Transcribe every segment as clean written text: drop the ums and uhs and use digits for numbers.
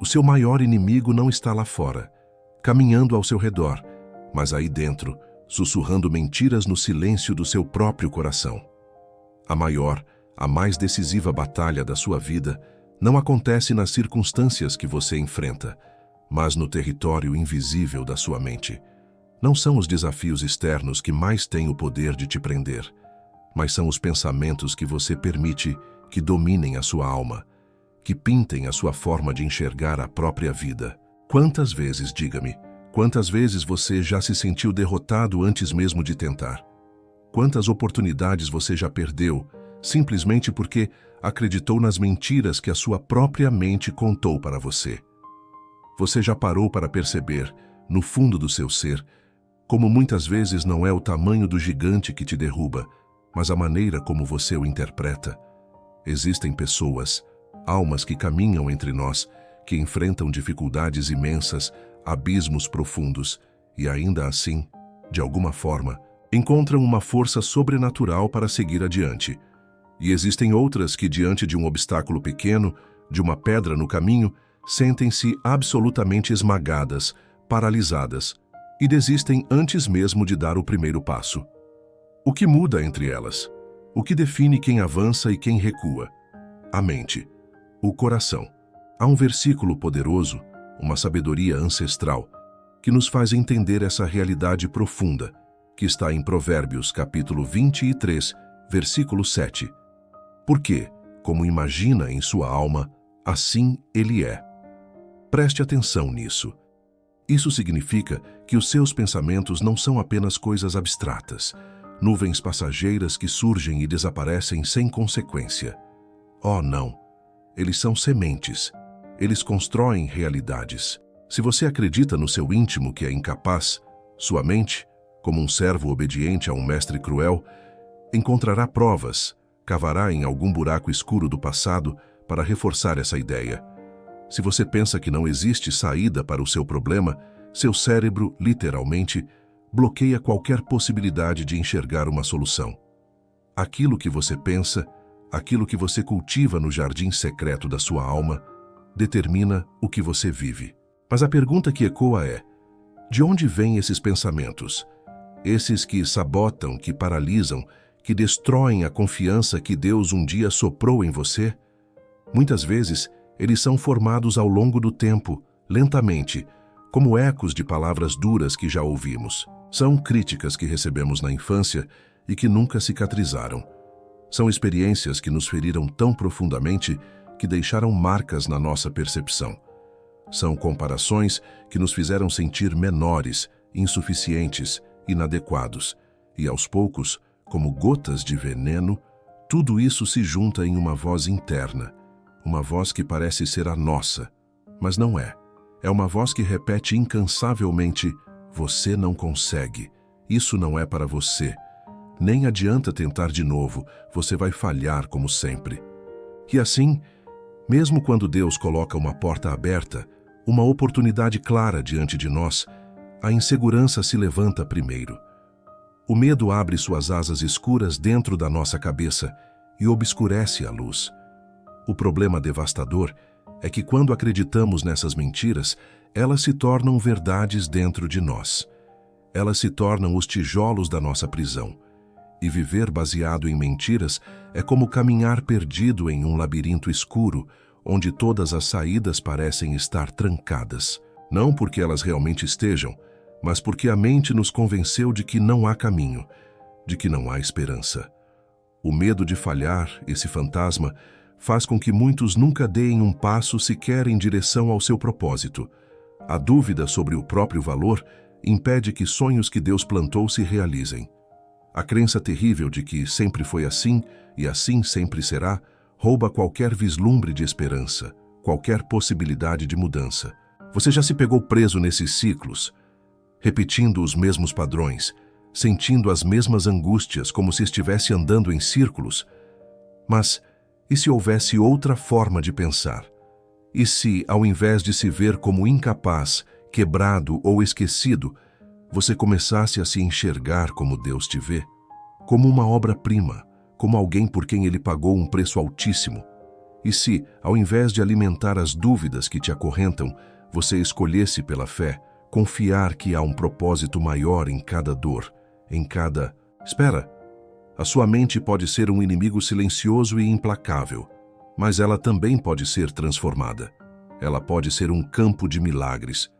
O seu maior inimigo não está lá fora, caminhando ao seu redor, mas aí dentro, sussurrando mentiras no silêncio do seu próprio coração. A maior, a mais decisiva batalha da sua vida não acontece nas circunstâncias que você enfrenta, mas no território invisível da sua mente. Não são os desafios externos que mais têm o poder de te prender, mas são os pensamentos que você permite que dominem a sua alma, que pintem a sua forma de enxergar a própria vida. Quantas vezes, diga-me, quantas vezes você já se sentiu derrotado antes mesmo de tentar? Quantas oportunidades você já perdeu, simplesmente porque acreditou nas mentiras que a sua própria mente contou para você? Você já parou para perceber, no fundo do seu ser, como muitas vezes não é o tamanho do gigante que te derruba, mas a maneira como você o interpreta? Existem pessoas, almas que caminham entre nós, que enfrentam dificuldades imensas, abismos profundos, e ainda assim, de alguma forma, encontram uma força sobrenatural para seguir adiante. E existem outras que, diante de um obstáculo pequeno, de uma pedra no caminho, sentem-se absolutamente esmagadas, paralisadas, e desistem antes mesmo de dar o primeiro passo. O que muda entre elas? O que define quem avança e quem recua? A mente, o coração. Há um versículo poderoso, uma sabedoria ancestral, que nos faz entender essa realidade profunda, que está em Provérbios capítulo 23, versículo 7. Porque, como imagina em sua alma, assim ele é. Preste atenção nisso. Isso significa que os seus pensamentos não são apenas coisas abstratas, nuvens passageiras que surgem e desaparecem sem consequência. Oh, não! Eles são sementes. Eles constroem realidades. Se você acredita no seu íntimo que é incapaz, sua mente, como um servo obediente a um mestre cruel, encontrará provas, cavará em algum buraco escuro do passado para reforçar essa ideia. Se você pensa que não existe saída para o seu problema, seu cérebro, literalmente, bloqueia qualquer possibilidade de enxergar uma solução. Aquilo que você pensa, aquilo que você cultiva no jardim secreto da sua alma, determina o que você vive. Mas a pergunta que ecoa é: de onde vêm esses pensamentos? Esses que sabotam, que paralisam, que destroem a confiança que Deus um dia soprou em você? Muitas vezes, eles são formados ao longo do tempo, lentamente, como ecos de palavras duras que já ouvimos. São críticas que recebemos na infância e que nunca cicatrizaram. São experiências que nos feriram tão profundamente que deixaram marcas na nossa percepção. São comparações que nos fizeram sentir menores, insuficientes, inadequados. E aos poucos, como gotas de veneno, tudo isso se junta em uma voz interna. Uma voz que parece ser a nossa, mas não é. É uma voz que repete incansavelmente: você não consegue, isso não é para você. Nem adianta tentar de novo, você vai falhar como sempre. E assim, mesmo quando Deus coloca uma porta aberta, uma oportunidade clara diante de nós, a insegurança se levanta primeiro. O medo abre suas asas escuras dentro da nossa cabeça e obscurece a luz. O problema devastador é que quando acreditamos nessas mentiras, elas se tornam verdades dentro de nós. Elas se tornam os tijolos da nossa prisão. E viver baseado em mentiras é como caminhar perdido em um labirinto escuro, onde todas as saídas parecem estar trancadas. Não porque elas realmente estejam, mas porque a mente nos convenceu de que não há caminho, de que não há esperança. O medo de falhar, esse fantasma, faz com que muitos nunca deem um passo sequer em direção ao seu propósito. A dúvida sobre o próprio valor impede que sonhos que Deus plantou se realizem. A crença terrível de que sempre foi assim e assim sempre será rouba qualquer vislumbre de esperança, qualquer possibilidade de mudança. Você já se pegou preso nesses ciclos, repetindo os mesmos padrões, sentindo as mesmas angústias como se estivesse andando em círculos? Mas e se houvesse outra forma de pensar? E se, ao invés de se ver como incapaz, quebrado ou esquecido, você começasse a se enxergar como Deus te vê? Como uma obra-prima, como alguém por quem Ele pagou um preço altíssimo? E se, ao invés de alimentar as dúvidas que te acorrentam, você escolhesse pela fé, confiar que há um propósito maior em cada dor, em cada... Espera! A sua mente pode ser um inimigo silencioso e implacável, mas ela também pode ser transformada. Ela pode ser um campo de milagres.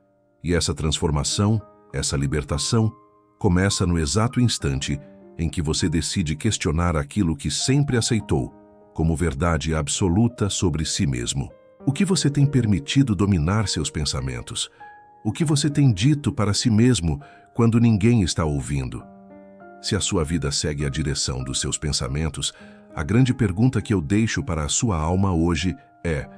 E essa transformação, essa libertação, começa no exato instante em que você decide questionar aquilo que sempre aceitou como verdade absoluta sobre si mesmo. O que você tem permitido dominar seus pensamentos? O que você tem dito para si mesmo quando ninguém está ouvindo? Se a sua vida segue a direção dos seus pensamentos, a grande pergunta que eu deixo para a sua alma hoje é: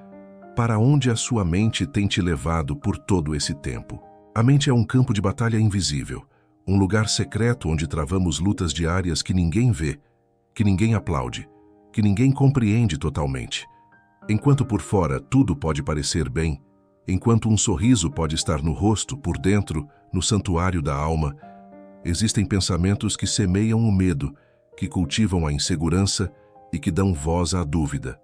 para onde a sua mente tem te levado por todo esse tempo? A mente é um campo de batalha invisível, um lugar secreto onde travamos lutas diárias que ninguém vê, que ninguém aplaude, que ninguém compreende totalmente. Enquanto por fora tudo pode parecer bem, enquanto um sorriso pode estar no rosto, por dentro, no santuário da alma, existem pensamentos que semeiam o medo, que cultivam a insegurança e que dão voz à dúvida.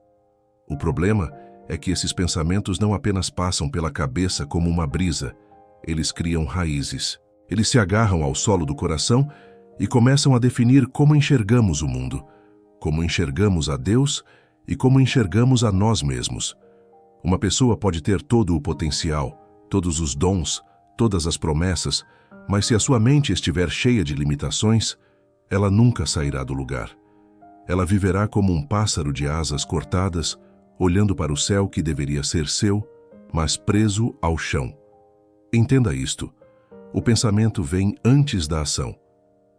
O problema é que esses pensamentos não apenas passam pela cabeça como uma brisa, eles criam raízes. Eles se agarram ao solo do coração e começam a definir como enxergamos o mundo, como enxergamos a Deus e como enxergamos a nós mesmos. Uma pessoa pode ter todo o potencial, todos os dons, todas as promessas, mas se a sua mente estiver cheia de limitações, ela nunca sairá do lugar. Ela viverá como um pássaro de asas cortadas, olhando para o céu que deveria ser seu, mas preso ao chão. Entenda isto. O pensamento vem antes da ação.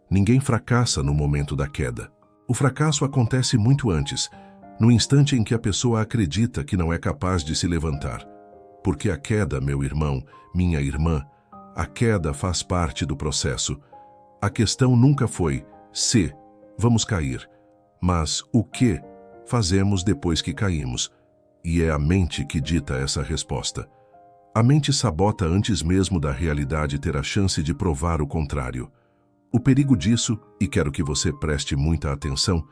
Ninguém fracassa no momento da queda. O fracasso acontece muito antes, no instante em que a pessoa acredita que não é capaz de se levantar. Porque a queda, meu irmão, minha irmã, a queda faz parte do processo. A questão nunca foi se vamos cair, mas o que fazemos depois que caímos. E é a mente que dita essa resposta. A mente sabota antes mesmo da realidade ter a chance de provar o contrário. O perigo disso, e quero que você preste muita atenção,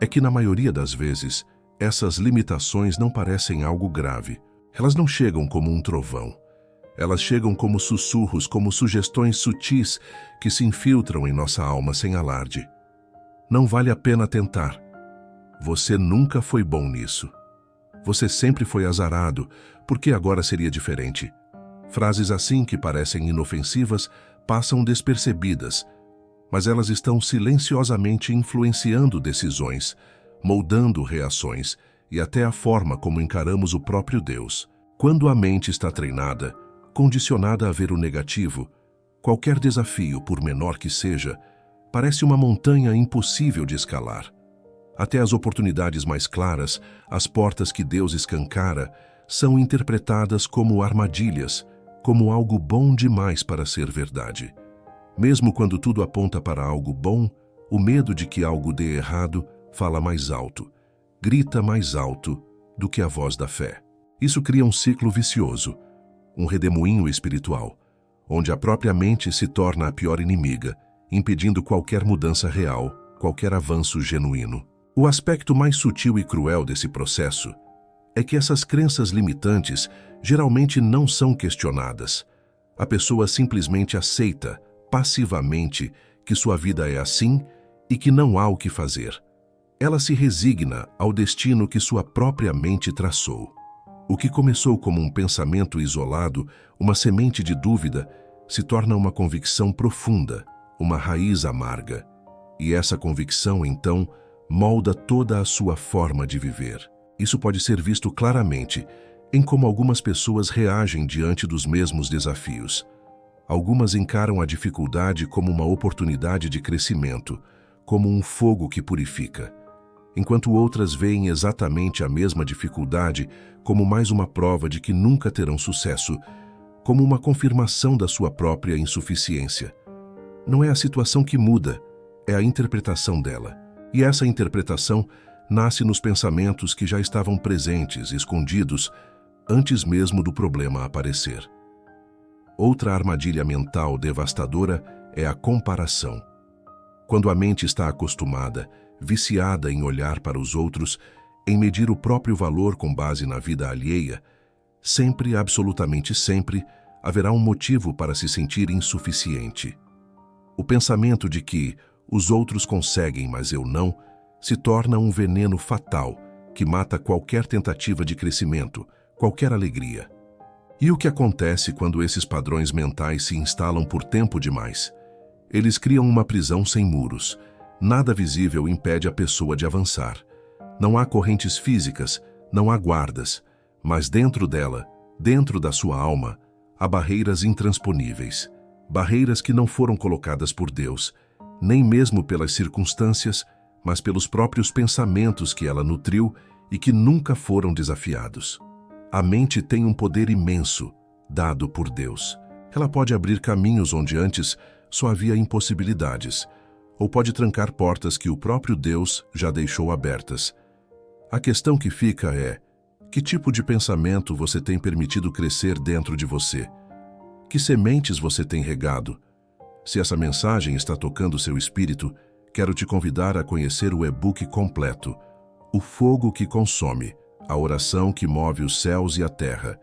é que na maioria das vezes, essas limitações não parecem algo grave. Elas não chegam como um trovão. Elas chegam como sussurros, como sugestões sutis que se infiltram em nossa alma sem alarde. Não vale a pena tentar. Você nunca foi bom nisso. Você sempre foi azarado, porque agora seria diferente. Frases assim que parecem inofensivas passam despercebidas, mas elas estão silenciosamente influenciando decisões, moldando reações e até a forma como encaramos o próprio Deus. Quando a mente está treinada, condicionada a ver o negativo, qualquer desafio, por menor que seja, parece uma montanha impossível de escalar. Até as oportunidades mais claras, as portas que Deus escancara, são interpretadas como armadilhas, como algo bom demais para ser verdade. Mesmo quando tudo aponta para algo bom, o medo de que algo dê errado fala mais alto, grita mais alto do que a voz da fé. Isso cria um ciclo vicioso, um redemoinho espiritual, onde a própria mente se torna a pior inimiga, impedindo qualquer mudança real, qualquer avanço genuíno. O aspecto mais sutil e cruel desse processo é que essas crenças limitantes geralmente não são questionadas. A pessoa simplesmente aceita, passivamente, que sua vida é assim e que não há o que fazer. Ela se resigna ao destino que sua própria mente traçou. O que começou como um pensamento isolado, uma semente de dúvida, se torna uma convicção profunda, uma raiz amarga. E essa convicção, então, molda toda a sua forma de viver. Isso pode ser visto claramente em como algumas pessoas reagem diante dos mesmos desafios. Algumas encaram a dificuldade como uma oportunidade de crescimento, como um fogo que purifica, enquanto outras veem exatamente a mesma dificuldade como mais uma prova de que nunca terão sucesso, como uma confirmação da sua própria insuficiência. Não é a situação que muda, é a interpretação dela. E essa interpretação nasce nos pensamentos que já estavam presentes, escondidos, antes mesmo do problema aparecer. Outra armadilha mental devastadora é a comparação. Quando a mente está acostumada, viciada em olhar para os outros, em medir o próprio valor com base na vida alheia, sempre, absolutamente sempre, haverá um motivo para se sentir insuficiente. O pensamento de que os outros conseguem, mas eu não, se torna um veneno fatal que mata qualquer tentativa de crescimento, qualquer alegria. E o que acontece quando esses padrões mentais se instalam por tempo demais? Eles criam uma prisão sem muros. Nada visível impede a pessoa de avançar. Não há correntes físicas, não há guardas, mas dentro dela, dentro da sua alma, há barreiras intransponíveis, barreiras que não foram colocadas por Deus, nem mesmo pelas circunstâncias, mas pelos próprios pensamentos que ela nutriu e que nunca foram desafiados. A mente tem um poder imenso, dado por Deus. Ela pode abrir caminhos onde antes só havia impossibilidades, ou pode trancar portas que o próprio Deus já deixou abertas. A questão que fica é: que tipo de pensamento você tem permitido crescer dentro de você? Que sementes você tem regado? Se essa mensagem está tocando seu espírito, quero te convidar a conhecer o e-book completo, O Fogo que Consome, a oração que move os céus e a terra.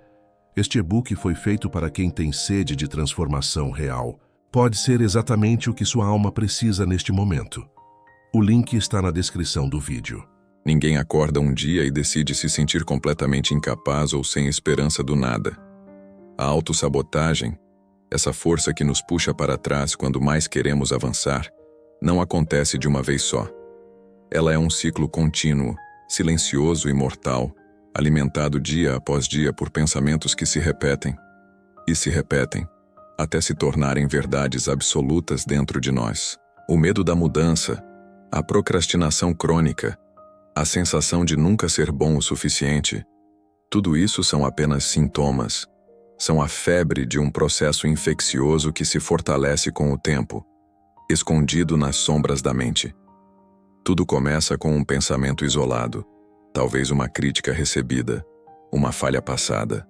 Este e-book foi feito para quem tem sede de transformação real. Pode ser exatamente o que sua alma precisa neste momento. O link está na descrição do vídeo. Ninguém acorda um dia e decide se sentir completamente incapaz ou sem esperança do nada. A autossabotagem, essa força que nos puxa para trás quando mais queremos avançar, não acontece de uma vez só. Ela é um ciclo contínuo, silencioso e mortal, alimentado dia após dia por pensamentos que se repetem, até se tornarem verdades absolutas dentro de nós. O medo da mudança, a procrastinação crônica, a sensação de nunca ser bom o suficiente, tudo isso são apenas sintomas. São a febre de um processo infeccioso que se fortalece com o tempo, escondido nas sombras da mente. Tudo começa com um pensamento isolado, talvez uma crítica recebida, uma falha passada.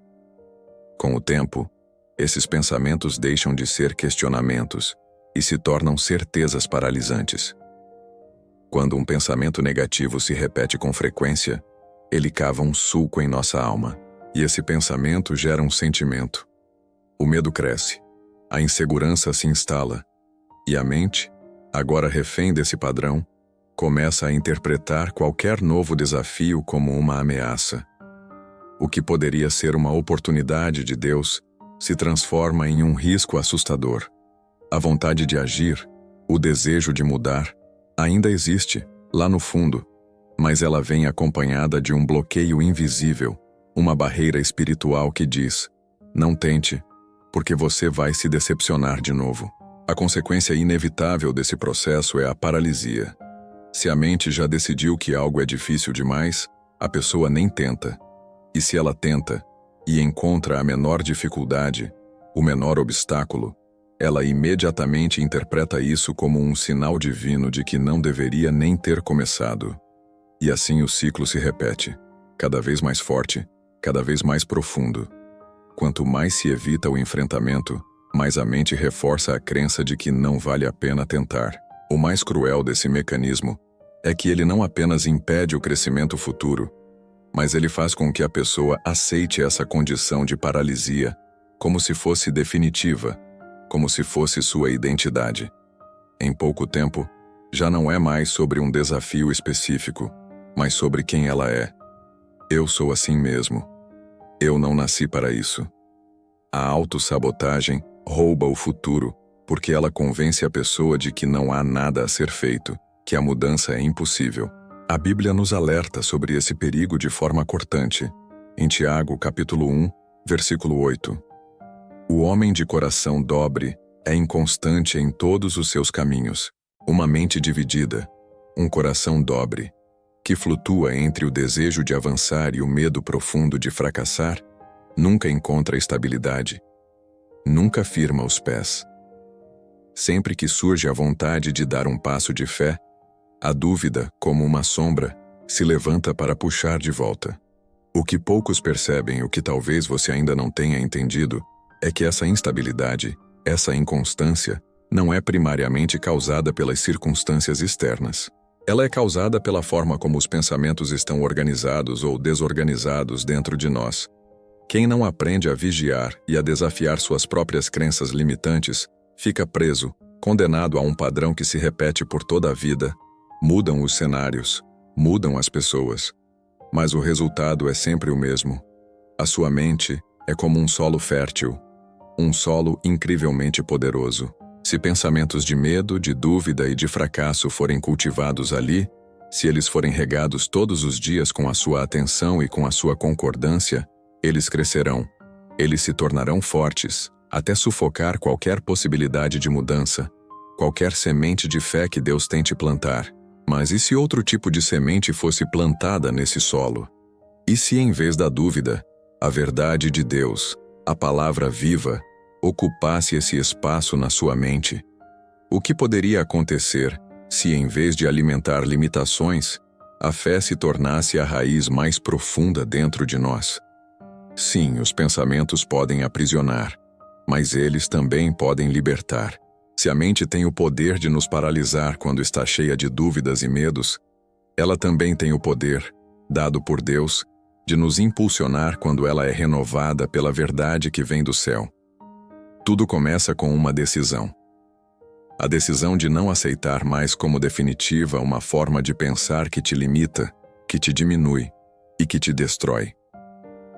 Com o tempo, esses pensamentos deixam de ser questionamentos e se tornam certezas paralisantes. Quando um pensamento negativo se repete com frequência, ele cava um sulco em nossa alma, e esse pensamento gera um sentimento. O medo cresce, a insegurança se instala, e a mente, agora refém desse padrão, começa a interpretar qualquer novo desafio como uma ameaça. O que poderia ser uma oportunidade de Deus se transforma em um risco assustador. A vontade de agir, o desejo de mudar, ainda existe, lá no fundo, mas ela vem acompanhada de um bloqueio invisível, uma barreira espiritual que diz: não tente, porque você vai se decepcionar de novo. A consequência inevitável desse processo é a paralisia. Se a mente já decidiu que algo é difícil demais, a pessoa nem tenta. E se ela tenta, e encontra a menor dificuldade, o menor obstáculo, ela imediatamente interpreta isso como um sinal divino de que não deveria nem ter começado. E assim o ciclo se repete, cada vez mais forte, cada vez mais profundo. Quanto mais se evita o enfrentamento, mais a mente reforça a crença de que não vale a pena tentar. O mais cruel desse mecanismo é que ele não apenas impede o crescimento futuro, mas ele faz com que a pessoa aceite essa condição de paralisia como se fosse definitiva, como se fosse sua identidade. Em pouco tempo, já não é mais sobre um desafio específico, mas sobre quem ela é. Eu sou assim mesmo. Eu não nasci para isso. A autossabotagem rouba o futuro, porque ela convence a pessoa de que não há nada a ser feito, que a mudança é impossível. A Bíblia nos alerta sobre esse perigo de forma cortante. Em Tiago, capítulo 1, versículo 8. O homem de coração dobre é inconstante em todos os seus caminhos. Uma mente dividida, um coração dobre, que flutua entre o desejo de avançar e o medo profundo de fracassar, nunca encontra estabilidade, nunca firma os pés. Sempre que surge a vontade de dar um passo de fé, a dúvida, como uma sombra, se levanta para puxar de volta. O que poucos percebem, o que talvez você ainda não tenha entendido, é que essa instabilidade, essa inconstância, não é primariamente causada pelas circunstâncias externas. Ela é causada pela forma como os pensamentos estão organizados ou desorganizados dentro de nós. Quem não aprende a vigiar e a desafiar suas próprias crenças limitantes, fica preso, condenado a um padrão que se repete por toda a vida. Mudam os cenários, mudam as pessoas, mas o resultado é sempre o mesmo. A sua mente é como um solo fértil, um solo incrivelmente poderoso. Se pensamentos de medo, de dúvida e de fracasso forem cultivados ali, se eles forem regados todos os dias com a sua atenção e com a sua concordância, eles crescerão. Eles se tornarão fortes, até sufocar qualquer possibilidade de mudança, qualquer semente de fé que Deus tente plantar. Mas e se outro tipo de semente fosse plantada nesse solo? E se, em vez da dúvida, a verdade de Deus, a palavra viva, ocupasse esse espaço na sua mente? O que poderia acontecer se, em vez de alimentar limitações, a fé se tornasse a raiz mais profunda dentro de nós? Sim, os pensamentos podem aprisionar, mas eles também podem libertar. Se a mente tem o poder de nos paralisar quando está cheia de dúvidas e medos, ela também tem o poder, dado por Deus, de nos impulsionar quando ela é renovada pela verdade que vem do céu. Tudo começa com uma decisão. A decisão de não aceitar mais como definitiva uma forma de pensar que te limita, que te diminui e que te destrói.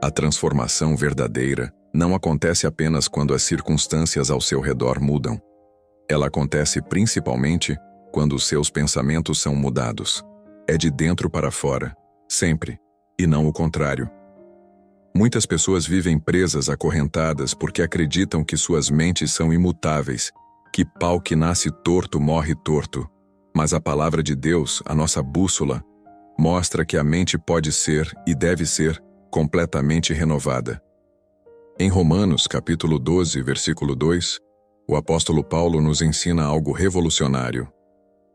A transformação verdadeira não acontece apenas quando as circunstâncias ao seu redor mudam. Ela acontece principalmente quando os seus pensamentos são mudados. É de dentro para fora, sempre, e não o contrário. Muitas pessoas vivem presas, acorrentadas, porque acreditam que suas mentes são imutáveis, que pau que nasce torto morre torto. Mas a palavra de Deus, a nossa bússola, mostra que a mente pode ser e deve ser completamente renovada. Em Romanos, capítulo 12, versículo 2, o apóstolo Paulo nos ensina algo revolucionário.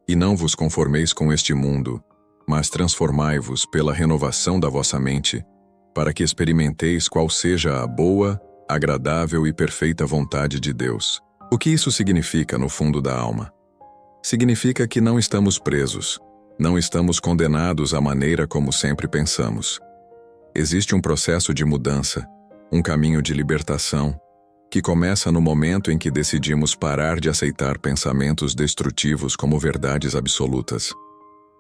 E não vos conformeis com este mundo, mas transformai-vos pela renovação da vossa mente, para que experimenteis qual seja a boa, agradável e perfeita vontade de Deus. O que isso significa no fundo da alma? Significa que não estamos presos, não estamos condenados à maneira como sempre pensamos. Existe um processo de mudança, um caminho de libertação, que começa no momento em que decidimos parar de aceitar pensamentos destrutivos como verdades absolutas.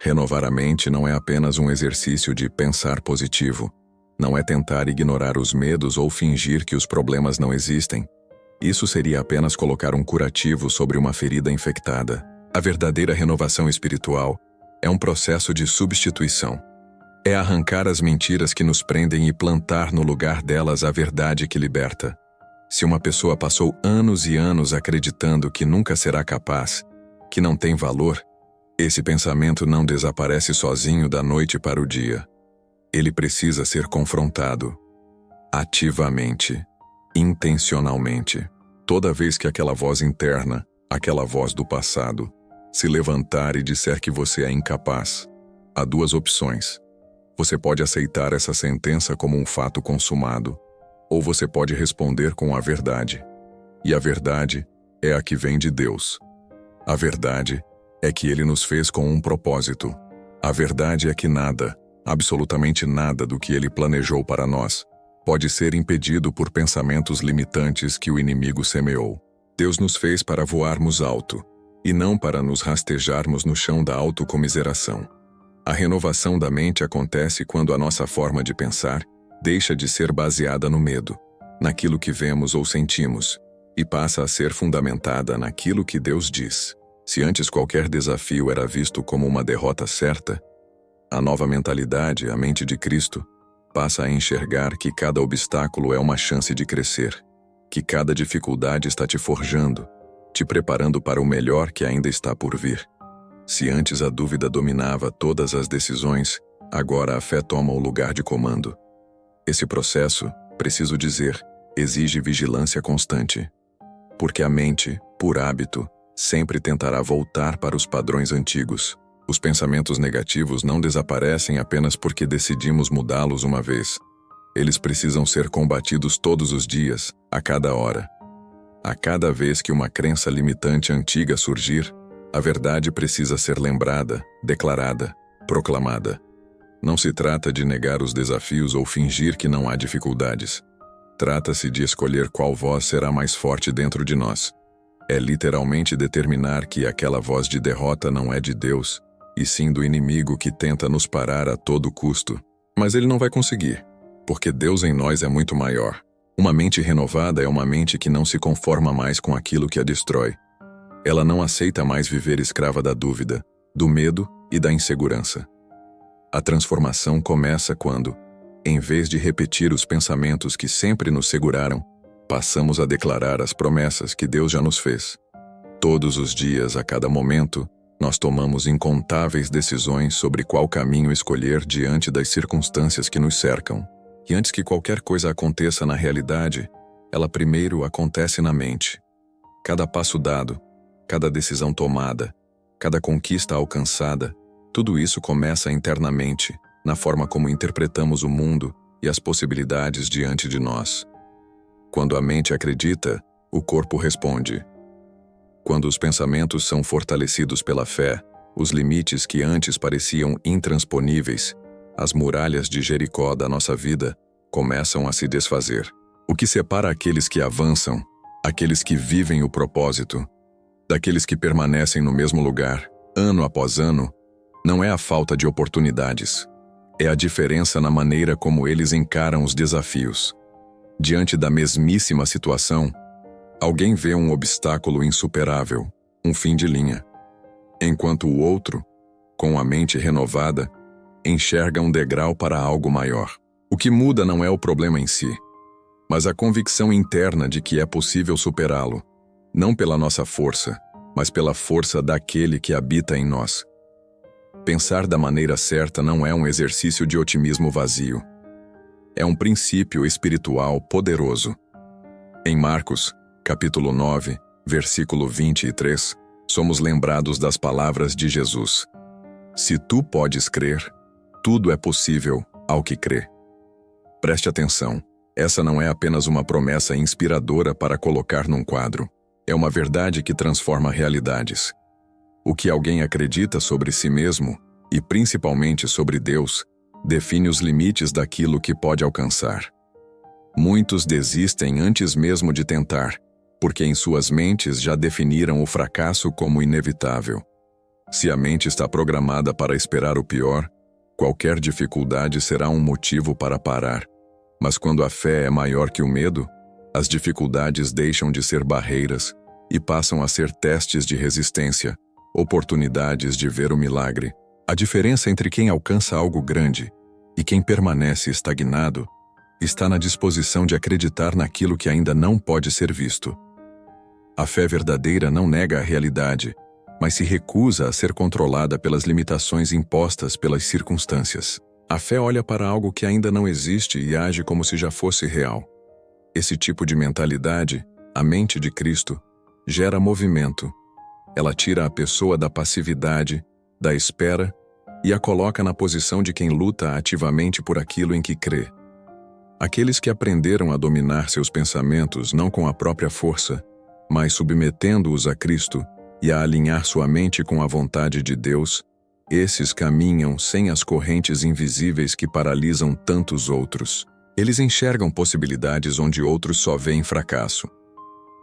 Renovar a mente não é apenas um exercício de pensar positivo, não é tentar ignorar os medos ou fingir que os problemas não existem. Isso seria apenas colocar um curativo sobre uma ferida infectada. A verdadeira renovação espiritual é um processo de substituição. É arrancar as mentiras que nos prendem e plantar no lugar delas a verdade que liberta. Se uma pessoa passou anos e anos acreditando que nunca será capaz, que não tem valor, esse pensamento não desaparece sozinho da noite para o dia. Ele precisa ser confrontado, ativamente, intencionalmente. Toda vez que aquela voz interna, aquela voz do passado, se levantar e disser que você é incapaz, há duas opções. Você pode aceitar essa sentença como um fato consumado, ou você pode responder com a verdade. E a verdade é a que vem de Deus. A verdade é que Ele nos fez com um propósito. A verdade é que nada, absolutamente nada do que Ele planejou para nós, pode ser impedido por pensamentos limitantes que o inimigo semeou. Deus nos fez para voarmos alto, e não para nos rastejarmos no chão da autocomiseração. A renovação da mente acontece quando a nossa forma de pensar deixa de ser baseada no medo, naquilo que vemos ou sentimos, e passa a ser fundamentada naquilo que Deus diz. Se antes qualquer desafio era visto como uma derrota certa, a nova mentalidade, a mente de Cristo, passa a enxergar que cada obstáculo é uma chance de crescer, que cada dificuldade está te forjando, te preparando para o melhor que ainda está por vir. Se antes a dúvida dominava todas as decisões, agora a fé toma o lugar de comando. Esse processo, preciso dizer, exige vigilância constante. Porque a mente, por hábito, sempre tentará voltar para os padrões antigos. Os pensamentos negativos não desaparecem apenas porque decidimos mudá-los uma vez. Eles precisam ser combatidos todos os dias, a cada hora. A cada vez que uma crença limitante antiga surgir, A verdade precisa ser lembrada, declarada, proclamada. Não se trata de negar os desafios ou fingir que não há dificuldades. Trata-se de escolher qual voz será mais forte dentro de nós. É literalmente determinar que aquela voz de derrota não é de Deus, e sim do inimigo que tenta nos parar a todo custo. Mas ele não vai conseguir, porque Deus em nós é muito maior. Uma mente renovada é uma mente que não se conforma mais com aquilo que a destrói. Ela não aceita mais viver escrava da dúvida, do medo e da insegurança. A transformação começa quando, em vez de repetir os pensamentos que sempre nos seguraram, passamos a declarar as promessas que Deus já nos fez. Todos os dias, a cada momento, nós tomamos incontáveis decisões sobre qual caminho escolher diante das circunstâncias que nos cercam. E antes que qualquer coisa aconteça na realidade, ela primeiro acontece na mente. Cada passo dado, cada decisão tomada, cada conquista alcançada, tudo isso começa internamente, na forma como interpretamos o mundo e as possibilidades diante de nós. Quando a mente acredita, o corpo responde. Quando os pensamentos são fortalecidos pela fé, os limites que antes pareciam intransponíveis, as muralhas de Jericó da nossa vida, começam a se desfazer. O que separa aqueles que avançam, aqueles que vivem o propósito, daqueles que permanecem no mesmo lugar, ano após ano, não é a falta de oportunidades. É a diferença na maneira como eles encaram os desafios. Diante da mesmíssima situação, alguém vê um obstáculo insuperável, um fim de linha, enquanto o outro, com a mente renovada, enxerga um degrau para algo maior. O que muda não é o problema em si, mas a convicção interna de que é possível superá-lo, não pela nossa força, mas pela força daquele que habita em nós. Pensar da maneira certa não é um exercício de otimismo vazio. É um princípio espiritual poderoso. Em Marcos, capítulo 9, versículo 23, somos lembrados das palavras de Jesus. Se tu podes crer, tudo é possível ao que crê. Preste atenção, essa não é apenas uma promessa inspiradora para colocar num quadro. É uma verdade que transforma realidades. O que alguém acredita sobre si mesmo, e principalmente sobre Deus, define os limites daquilo que pode alcançar. Muitos desistem antes mesmo de tentar, porque em suas mentes já definiram o fracasso como inevitável. Se a mente está programada para esperar o pior, qualquer dificuldade será um motivo para parar. Mas quando a fé é maior que o medo, as dificuldades deixam de ser barreiras e passam a ser testes de resistência, oportunidades de ver o milagre. A diferença entre quem alcança algo grande e quem permanece estagnado está na disposição de acreditar naquilo que ainda não pode ser visto. A fé verdadeira não nega a realidade, mas se recusa a ser controlada pelas limitações impostas pelas circunstâncias. A fé olha para algo que ainda não existe e age como se já fosse real. Esse tipo de mentalidade, a mente de Cristo, gera movimento. Ela tira a pessoa da passividade, da espera e a coloca na posição de quem luta ativamente por aquilo em que crê. Aqueles que aprenderam a dominar seus pensamentos não com a própria força, mas submetendo-os a Cristo e a alinhar sua mente com a vontade de Deus, esses caminham sem as correntes invisíveis que paralisam tantos outros. Eles enxergam possibilidades onde outros só veem fracasso.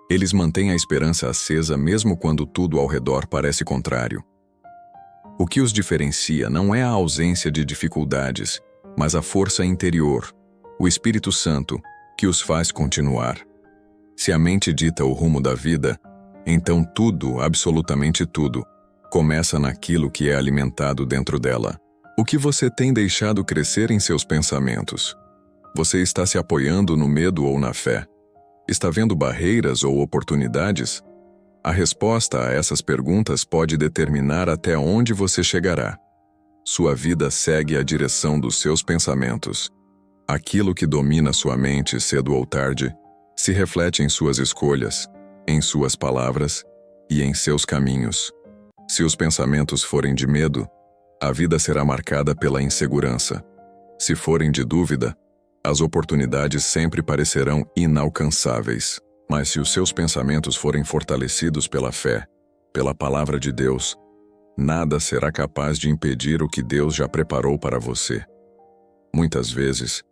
Eles mantêm a esperança acesa mesmo quando tudo ao redor parece contrário. O que os diferencia não é a ausência de dificuldades, mas a força interior, o Espírito Santo, que os faz continuar. Se a mente dita o rumo da vida, então tudo, absolutamente tudo, começa naquilo que é alimentado dentro dela. O que você tem deixado crescer em seus pensamentos? Você está se apoiando no medo ou na fé? Está vendo barreiras ou oportunidades? A resposta a essas perguntas pode determinar até onde você chegará. Sua vida segue a direção dos seus pensamentos. Aquilo que domina sua mente cedo ou tarde se reflete em suas escolhas, em suas palavras e em seus caminhos. Se os pensamentos forem de medo, a vida será marcada pela insegurança. Se forem de dúvida, as oportunidades sempre parecerão inalcançáveis. Mas se os seus pensamentos forem fortalecidos pela fé, pela palavra de Deus, nada será capaz de impedir o que Deus já preparou para você. Muitas vezes,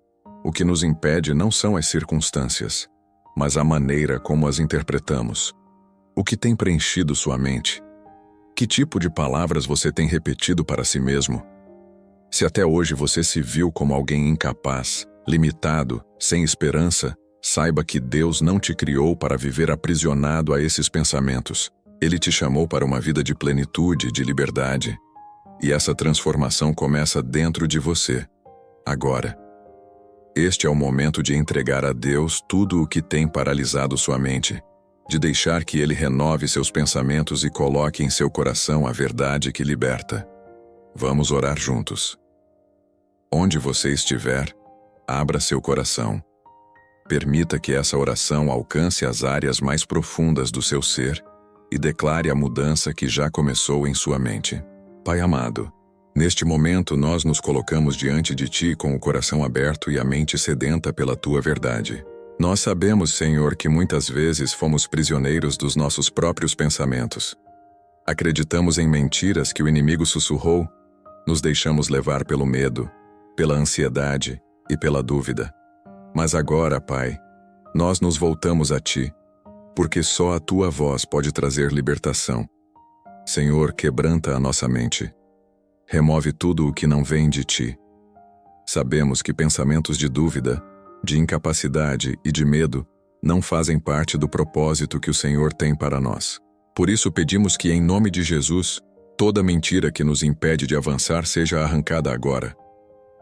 o que nos impede não são as circunstâncias, mas a maneira como as interpretamos. O que tem preenchido sua mente? Que tipo de palavras você tem repetido para si mesmo? Se até hoje você se viu como alguém incapaz, limitado, sem esperança, saiba que Deus não te criou para viver aprisionado a esses pensamentos. Ele te chamou para uma vida de plenitude, de liberdade. E essa transformação começa dentro de você, agora. Este é o momento de entregar a Deus tudo o que tem paralisado sua mente, de deixar que Ele renove seus pensamentos e coloque em seu coração a verdade que liberta. Vamos orar juntos. Onde você estiver, abra seu coração. Permita que essa oração alcance as áreas mais profundas do seu ser e declare a mudança que já começou em sua mente. Pai amado, neste momento nós nos colocamos diante de Ti com o coração aberto e a mente sedenta pela Tua verdade. Nós sabemos, Senhor, que muitas vezes fomos prisioneiros dos nossos próprios pensamentos. Acreditamos em mentiras que o inimigo sussurrou, nos deixamos levar pelo medo, pela ansiedade e pela dúvida. Mas agora, Pai, nós nos voltamos a Ti, porque só a Tua voz pode trazer libertação. Senhor, quebranta a nossa mente. Remove tudo o que não vem de Ti. Sabemos que pensamentos de dúvida, de incapacidade e de medo não fazem parte do propósito que o Senhor tem para nós. Por isso pedimos que, em nome de Jesus, toda mentira que nos impede de avançar seja arrancada agora.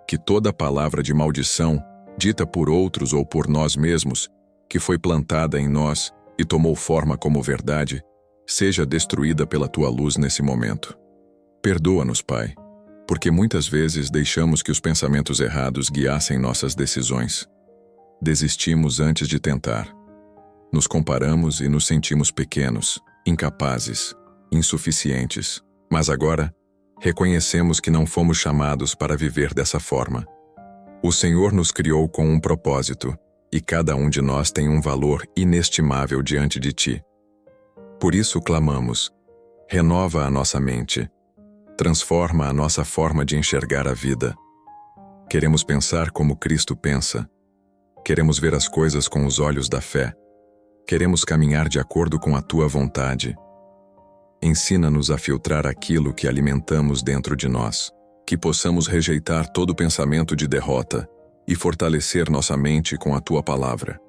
Que toda palavra de maldição, dita por outros ou por nós mesmos, que foi plantada em nós e tomou forma como verdade, seja destruída pela Tua luz nesse momento. Perdoa-nos, Pai, porque muitas vezes deixamos que os pensamentos errados guiassem nossas decisões. Desistimos antes de tentar. Nos comparamos e nos sentimos pequenos, incapazes, insuficientes. Mas agora, reconhecemos que não fomos chamados para viver dessa forma. O Senhor nos criou com um propósito, e cada um de nós tem um valor inestimável diante de Ti. Por isso clamamos: renova a nossa mente, transforma a nossa forma de enxergar a vida. Queremos pensar como Cristo pensa. Queremos ver as coisas com os olhos da fé. Queremos caminhar de acordo com a Tua vontade. Ensina-nos a filtrar aquilo que alimentamos dentro de nós, que possamos rejeitar todo pensamento de derrota e fortalecer nossa mente com a Tua palavra.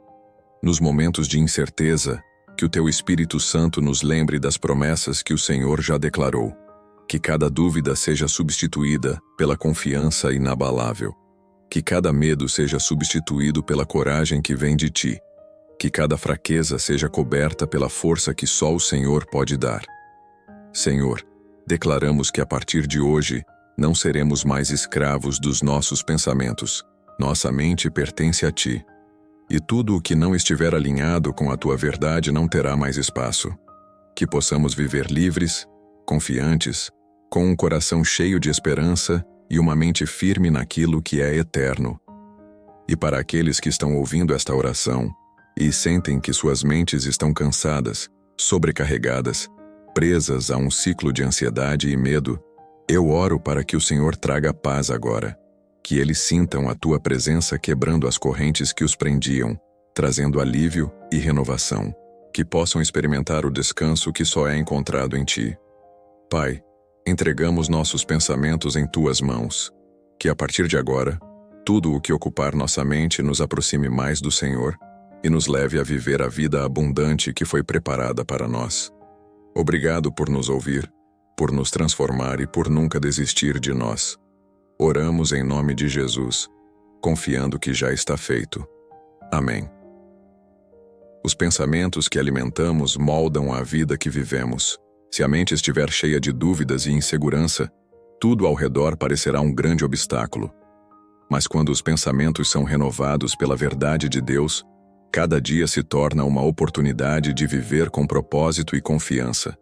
Nos momentos de incerteza, que o Teu Espírito Santo nos lembre das promessas que o Senhor já declarou. Que cada dúvida seja substituída pela confiança inabalável. Que cada medo seja substituído pela coragem que vem de Ti. Que cada fraqueza seja coberta pela força que só o Senhor pode dar. Senhor, declaramos que a partir de hoje não seremos mais escravos dos nossos pensamentos. Nossa mente pertence a Ti. E tudo o que não estiver alinhado com a Tua verdade não terá mais espaço. Que possamos viver livres, confiantes, com um coração cheio de esperança e uma mente firme naquilo que é eterno. E para aqueles que estão ouvindo esta oração e sentem que suas mentes estão cansadas, sobrecarregadas, presas a um ciclo de ansiedade e medo, eu oro para que o Senhor traga paz agora, que eles sintam a Tua presença quebrando as correntes que os prendiam, trazendo alívio e renovação, que possam experimentar o descanso que só é encontrado em Ti. Pai, entregamos nossos pensamentos em Tuas mãos, que a partir de agora, tudo o que ocupar nossa mente nos aproxime mais do Senhor e nos leve a viver a vida abundante que foi preparada para nós. Obrigado por nos ouvir, por nos transformar e por nunca desistir de nós. Oramos em nome de Jesus, confiando que já está feito. Amém. Os pensamentos que alimentamos moldam a vida que vivemos. Se a mente estiver cheia de dúvidas e insegurança, tudo ao redor parecerá um grande obstáculo. Mas quando os pensamentos são renovados pela verdade de Deus, cada dia se torna uma oportunidade de viver com propósito e confiança.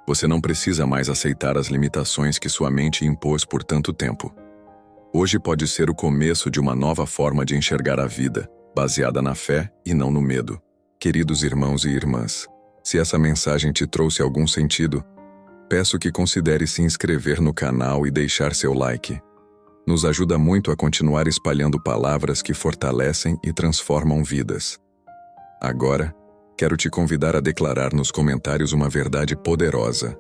Você não precisa mais aceitar as limitações que sua mente impôs por tanto tempo. Hoje pode ser o começo de uma nova forma de enxergar a vida, baseada na fé e não no medo. Queridos irmãos e irmãs, Se essa mensagem te trouxe algum sentido, peço que considere se inscrever no canal e deixar seu like. Nos ajuda muito a continuar espalhando palavras que fortalecem e transformam vidas. Agora, quero te convidar a declarar nos comentários uma verdade poderosa,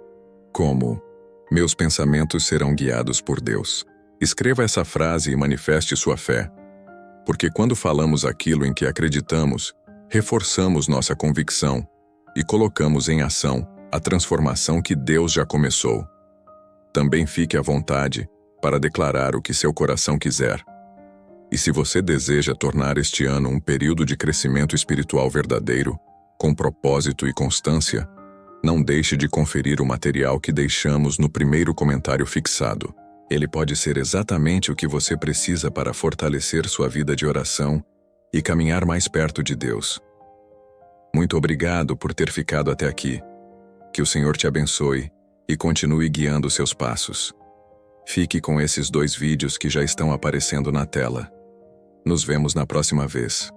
como: meus pensamentos serão guiados por Deus. Escreva essa frase e manifeste sua fé, porque quando falamos aquilo em que acreditamos, reforçamos nossa convicção e colocamos em ação a transformação que Deus já começou. Também fique à vontade para declarar o que seu coração quiser. E se você deseja tornar este ano um período de crescimento espiritual verdadeiro, com propósito e constância, não deixe de conferir o material que deixamos no primeiro comentário fixado. Ele pode ser exatamente o que você precisa para fortalecer sua vida de oração e caminhar mais perto de Deus. Muito obrigado por ter ficado até aqui. Que o Senhor te abençoe e continue guiando seus passos. Fique com esses 2 vídeos que já estão aparecendo na tela. Nos vemos na próxima vez.